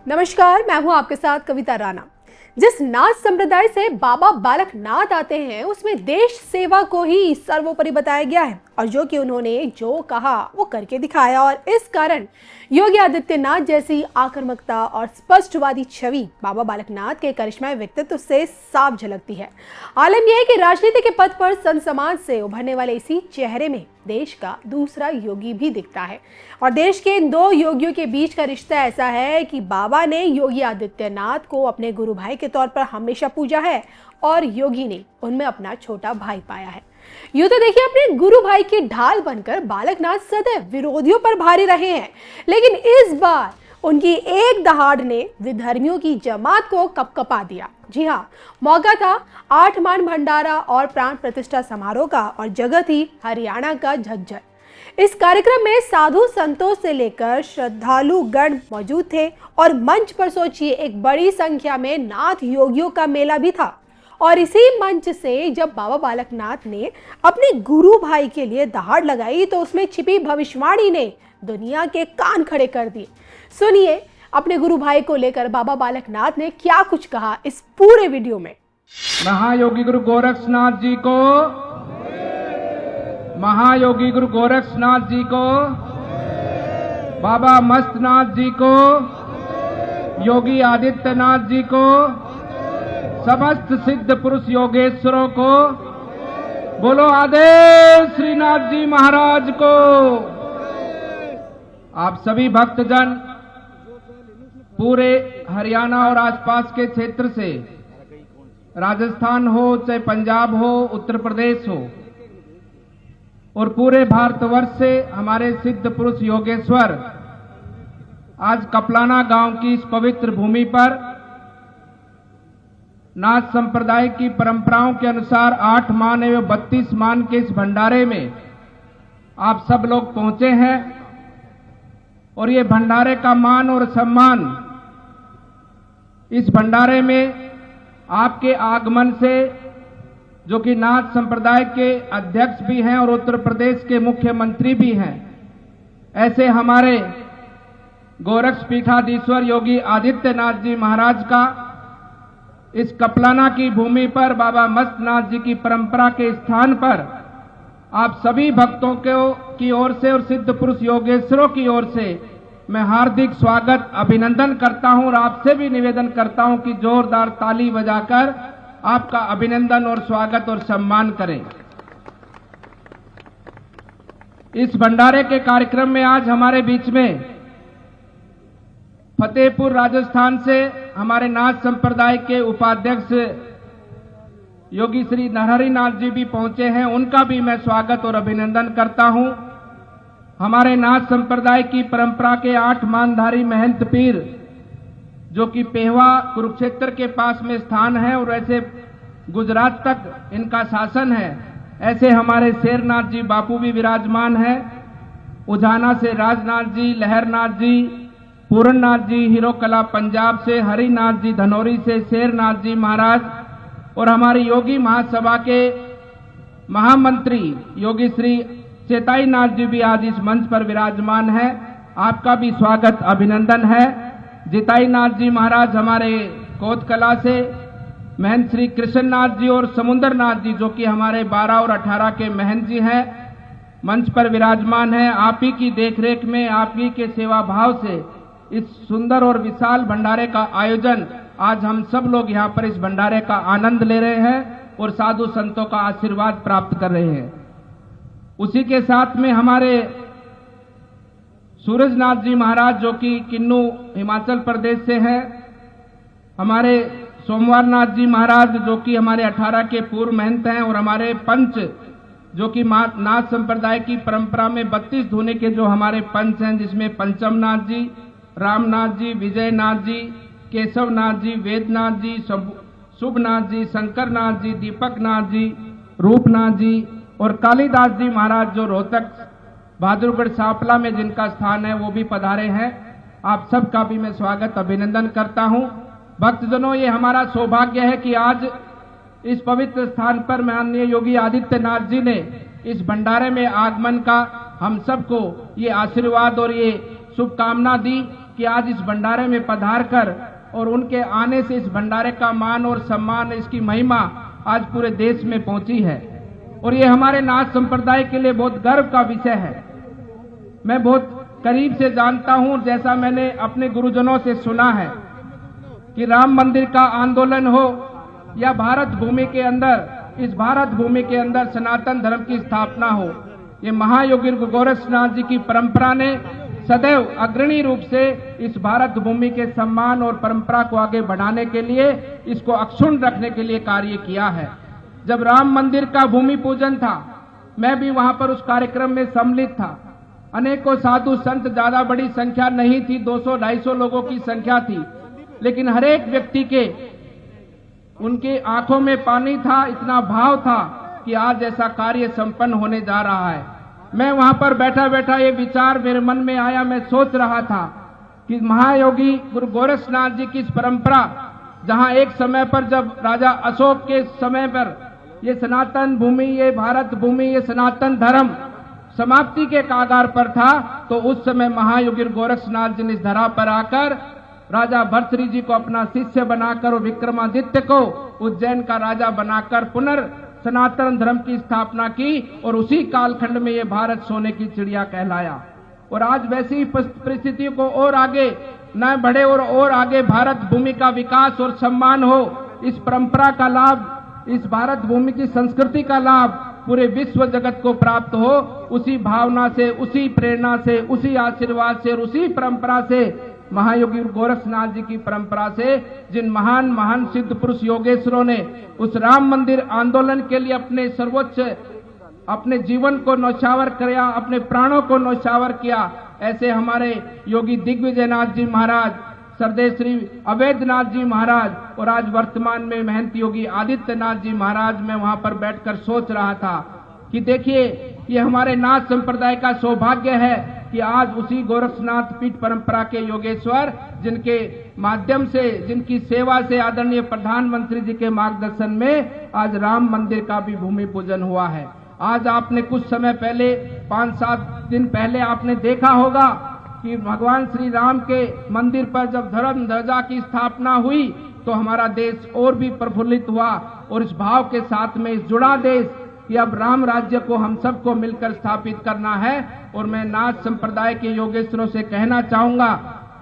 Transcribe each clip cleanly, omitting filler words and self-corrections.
नमस्कार, मैं हूं आपके साथ कविता राणा। जिस नाथ संप्रदाय से बाबा बालक नाथ आते हैं उसमें देश सेवा को ही सर्वोपरि बताया गया है और जो कि उन्होंने जो कहा वो करके दिखाया और इस कारण योगी आदित्यनाथ जैसी आक्रामकता और स्पष्टवादी छवि बाबा बालक नाथ के करिश्माई व्यक्तित्व से साफ झलकती है। आलम यह है कि राजनीति के पथ पर संत समाज से उभरने वाले इसी चेहरे में देश का दूसरा योगी भी दिखता है और देश के इन दो योगियों के बीच का रिश्ता ऐसा है कि बाबा ने योगी आदित्यनाथ को अपने गुरु भाई के तौर पर हमेशा पूजा है और योगी ने उनमें अपना छोटा भाई पाया है। यूं तो देखिए, अपने गुरु भाई की ढाल बनकर बालकनाथ सदैव विरोधियों पर भारी रहे हैं, लेकिन इस बार उनकी एक दहाड़ ने विधर्मियों की जमात को कपकपा दिया। जी हाँ, मौका था 8 मान भंडारा और प्राण प्रतिष्ठा समारोह का और जगह थी हरियाणा का झज्जर। इस कार्यक्रम में साधु संतों से लेकर श्रद्धालु गण मौजूद थे और मंच पर सोचिए एक बड़ी संख्या में नाथ योगियों का मेला भी था। और इसी मंच से जब बाबा बालकनाथ ने अपने गुरु भाई के लिए दहाड़ लगाई तो उसमें छिपी भविष्यवाणी ने दुनिया के कान खड़े कर दिए। सुनिए अपने गुरु भाई को लेकर बाबा बालकनाथ ने क्या कुछ कहा इस पूरे वीडियो में। महायोगी गुरु गोरक्षनाथ जी को, महायोगी गुरु गोरक्षनाथ जी को, बाबा मस्तनाथ जी को, योगी आदित्यनाथ जी को, समस्त सिद्ध पुरुष योगेश्वरों को, बोलो आदेश श्रीनाथ जी महाराज को। आप सभी भक्तजन पूरे हरियाणा और आसपास के क्षेत्र से, राजस्थान हो चाहे पंजाब हो, उत्तर प्रदेश हो और पूरे भारतवर्ष से हमारे सिद्ध पुरुष योगेश्वर आज कपलाना गांव की इस पवित्र भूमि पर नाथ संप्रदाय की परंपराओं के अनुसार 8 मान एवं 32 मान के इस भंडारे में आप सब लोग पहुंचे हैं और ये भंडारे का मान और सम्मान इस भंडारे में आपके आगमन से, जो कि नाथ संप्रदाय के अध्यक्ष भी हैं और उत्तर प्रदेश के मुख्यमंत्री भी हैं, ऐसे हमारे गोरक्ष पीठाधीश्वर योगी आदित्यनाथ जी महाराज का इस कपलाना की भूमि पर बाबा मस्तनाथ जी की परंपरा के स्थान पर आप सभी भक्तों की ओर से और सिद्ध पुरुष योगेश्वरों की ओर से मैं हार्दिक स्वागत अभिनंदन करता हूं और आपसे भी निवेदन करता हूं कि जोरदार ताली बजाकर आपका अभिनंदन और स्वागत और सम्मान करें। इस भंडारे के कार्यक्रम में आज हमारे बीच में फतेहपुर राजस्थान से हमारे नाथ संप्रदाय के उपाध्यक्ष योगी श्री नरहरि नाथ जी भी पहुंचे हैं, उनका भी मैं स्वागत और अभिनंदन करता हूं। हमारे नाथ संप्रदाय की परंपरा के 8 मानधारी महंत पीर, जो कि पेहवा कुरुक्षेत्र के पास में स्थान है और ऐसे गुजरात तक इनका शासन है, ऐसे हमारे शेरनाथ जी बापू भी विराजमान हैं। उजाना से राजनाथ जी, लहरनाथ जी, पूरननाथ जी हीरो कला पंजाब से, हरिनाथ जी धनौरी से, शेरनाथ जी महाराज और हमारी योगी महासभा के महामंत्री योगी श्री चेताई नाथ जी भी आज इस मंच पर विराजमान है। आपका भी स्वागत अभिनंदन है। जिताई नाथ जी महाराज हमारे कोतकला से, महंत श्री कृष्णनाथ जी और समुंदरनाथ जी जो कि हमारे 12 और 18 के महंत जी हैं, मंच पर विराजमान है। आप ही की देखरेख में, आप ही के सेवा भाव से इस सुंदर और विशाल भंडारे का आयोजन आज हम सब लोग यहाँ पर इस भंडारे का आनंद ले रहे हैं और साधु संतों का आशीर्वाद प्राप्त कर रहे हैं। उसी के साथ में हमारे सूरजनाथ जी महाराज जो कि किन्नू हिमाचल प्रदेश से हैं, हमारे सोमवारनाथ जी महाराज जो कि हमारे 18 के पूर्व महंत हैं और हमारे पंच जो कि नाथ संप्रदाय की परंपरा में 32 धुने के जो हमारे पंच हैं, जिसमें पंचमनाथ जी, रामनाथ जी, विजयनाथ जी, केशवनाथ जी, वेदनाथ जी, शुभनाथ जी, शंकरनाथ जी, दीपकनाथ जी, रूपनाथ जी और कालीदास जी महाराज जो रोहतक बहादुरगढ़ सांपला में जिनका स्थान है वो भी पधारे हैं। आप सबका भी मैं स्वागत अभिनंदन करता हूं। भक्तजनों, ये हमारा सौभाग्य है कि आज इस पवित्र स्थान पर माननीय योगी आदित्यनाथ जी ने इस भंडारे में आगमन का हम सबको ये आशीर्वाद और ये शुभकामना दी कि आज इस भंडारे में पधार कर और उनके आने से इस भंडारे का मान और सम्मान, इसकी महिमा आज पूरे देश में पहुंची है। और ये हमारे नाथ संप्रदाय के लिए बहुत गर्व का विषय है। मैं बहुत करीब से जानता हूं, जैसा मैंने अपने गुरुजनों से सुना है कि राम मंदिर का आंदोलन हो या भारत भूमि के अंदर, इस भारत भूमि के अंदर सनातन धर्म की स्थापना हो, ये महायोगी गुरु गोरक्षनाथ जी की परंपरा ने सदैव अग्रणी रूप से इस भारत भूमि के सम्मान और परंपरा को आगे बढ़ाने के लिए, इसको अक्षुण्ण रखने के लिए कार्य किया है। जब राम मंदिर का भूमि पूजन था, मैं भी वहां पर उस कार्यक्रम में सम्मिलित था। अनेकों साधु संत, ज्यादा बड़ी संख्या नहीं थी, 200-250 लोगों की संख्या थी, लेकिन हर एक व्यक्ति के उनके आंखों में पानी था, इतना भाव था कि आज ऐसा कार्य संपन्न होने जा रहा है। मैं वहां पर बैठा बैठा ये विचार मेरे मन में आया। मैं सोच रहा था कि महायोगी गुरु गोरक्षनाथ जी की इस परंपरा, जहां एक समय पर जब राजा अशोक के समय पर ये सनातन भूमि, ये भारत भूमि, ये सनातन धर्म समाप्ति के कागार पर था, तो उस समय महायोगी गोरक्षनाथ जी ने इस धरा पर आकर राजा भर्तृहरि जी को अपना शिष्य बनाकर और विक्रमादित्य को उज्जैन का राजा बनाकर पुनर् सनातन धर्म की स्थापना की और उसी कालखंड में ये भारत सोने की चिड़िया कहलाया। और आज वैसी परिस्थितियों को और आगे न बढ़े और आगे भारत भूमि का विकास और सम्मान हो, इस परंपरा का लाभ, इस भारत भूमि की संस्कृति का लाभ पूरे विश्व जगत को प्राप्त हो, उसी भावना से, उसी प्रेरणा से, उसी आशीर्वाद से और उसी परंपरा से, महायोगी गोरक्षनाथ जी की परंपरा से, जिन महान महान सिद्ध पुरुष योगेश्वरों ने उस राम मंदिर आंदोलन के लिए अपने सर्वोच्च, अपने जीवन को न्यौछावर किया, अपने प्राणों को न्यौछावर किया, ऐसे हमारे योगी दिग्विजयनाथ जी महाराज, सरदेव श्री अवैधनाथ जी महाराज और आज वर्तमान में महंत योगी आदित्यनाथ जी महाराज, मैं वहां पर बैठकर सोच रहा था कि देखिए, ये हमारे नाथ संप्रदाय का सौभाग्य है कि आज उसी गोरक्षनाथ पीठ परंपरा के योगेश्वर, जिनके माध्यम से, जिनकी सेवा से आदरणीय प्रधानमंत्री जी के मार्गदर्शन में आज राम मंदिर का भी भूमि पूजन हुआ है। आज आपने कुछ समय पहले, 5-7 दिन पहले आपने देखा होगा कि भगवान श्री राम के मंदिर पर जब धर्म ध्वजा की स्थापना हुई तो हमारा देश और भी प्रफुल्लित हुआ और इस भाव के साथ में जुड़ा देश कि अब राम राज्य को हम सबको मिलकर स्थापित करना है। और मैं नाथ संप्रदाय के योगेश्वरों से कहना चाहूंगा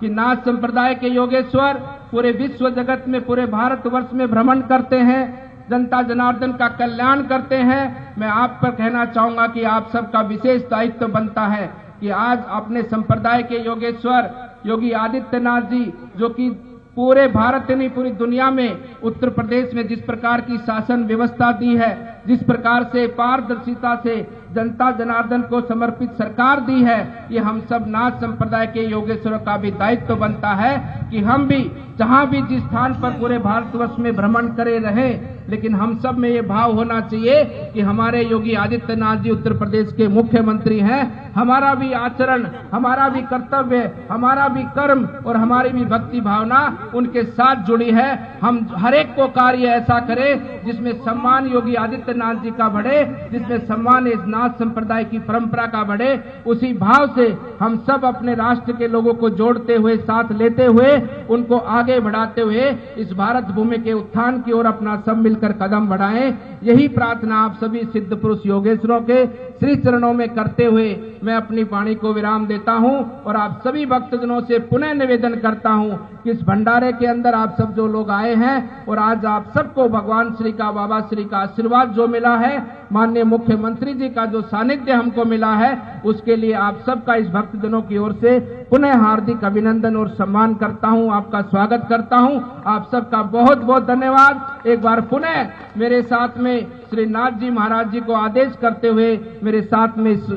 कि नाथ संप्रदाय के योगेश्वर पूरे विश्व जगत में, पूरे भारतवर्ष में भ्रमण करते हैं, जनता जनार्दन का कल्याण करते हैं। मैं आप पर कहना चाहूंगा कि आप सबका विशेष दायित्व बनता है कि आज अपने संप्रदाय के योगेश्वर योगी आदित्यनाथ जी, जो कि पूरे भारत नहीं पूरी दुनिया में, उत्तर प्रदेश में जिस प्रकार की शासन व्यवस्था दी है, जिस प्रकार से पारदर्शिता से जनता जनार्दन को समर्पित सरकार दी है, ये हम सब नाथ संप्रदाय के योगेश्वरों का भी दायित्व बनता है कि हम भी जहां भी जिस स्थान पर पूरे भारतवर्ष में भ्रमण करे रहे, लेकिन हम सब में ये भाव होना चाहिए कि हमारे योगी आदित्यनाथ जी उत्तर प्रदेश के मुख्यमंत्री हैं। हमारा भी आचरण, हमारा भी कर्तव्य, हमारा भी कर्म और हमारी भी भक्ति भावना उनके साथ जुड़ी है। हम हर एक को कार्य ऐसा करें जिसमें सम्मान योगी आदित्यनाथ जी का बढ़े, जिसमें सम्मान इस नाथ संप्रदाय की परंपरा का बढ़े। उसी भाव से हम सब अपने राष्ट्र के लोगों को जोड़ते हुए, साथ लेते हुए, उनको आगे बढ़ाते हुए इस भारत भूमि के उत्थान की ओर अपना सब मिलकर कदम बढ़ाएं। यही प्रार्थना आप सभी सिद्ध पुरुष योगेश्वरों के श्री चरणों में करते हुए मैं अपनी वाणी को विराम देता हूं और आप सभी भक्तजनों से पुनः निवेदन करता हूं कि इस भंडारे के अंदर आप सब जो लोग आए हैं और आज आप सबको भगवान श्री का, बाबा श्री का आशीर्वाद जो मिला है, माननीय मुख्यमंत्री जी का जो सानिध्य हमको मिला है, उसके लिए आप सबका इस भक्तजनों की ओर से पुनः हार्दिक अभिनंदन और सम्मान करता हूं, आपका स्वागत करता हूं। आप सबका बहुत बहुत धन्यवाद। एक बार पुनः मेरे साथ में श्री नाथ जी महाराज जी को आदेश करते हुए मेरे साथ में इस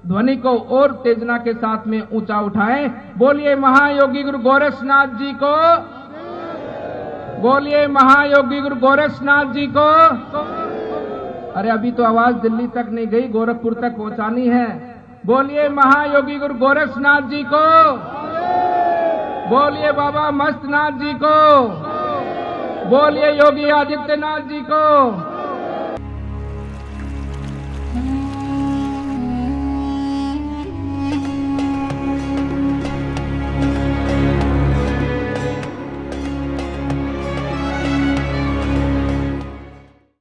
ध्वनि को और तेजना के साथ में ऊंचा उठाएं। बोलिए महायोगी गुरु गोरक्षनाथ जी को, बोलिए महायोगी गुरु गोरक्षनाथ जी को। अरे अभी तो आवाज दिल्ली तक नहीं गई, गोरखपुर तक पहुंचानी है। बोलिए महायोगी गुरु गोरक्षनाथ जी को, बोलिए बाबा मस्तनाथ जी को, बोलिए योगी आदित्यनाथ जी को।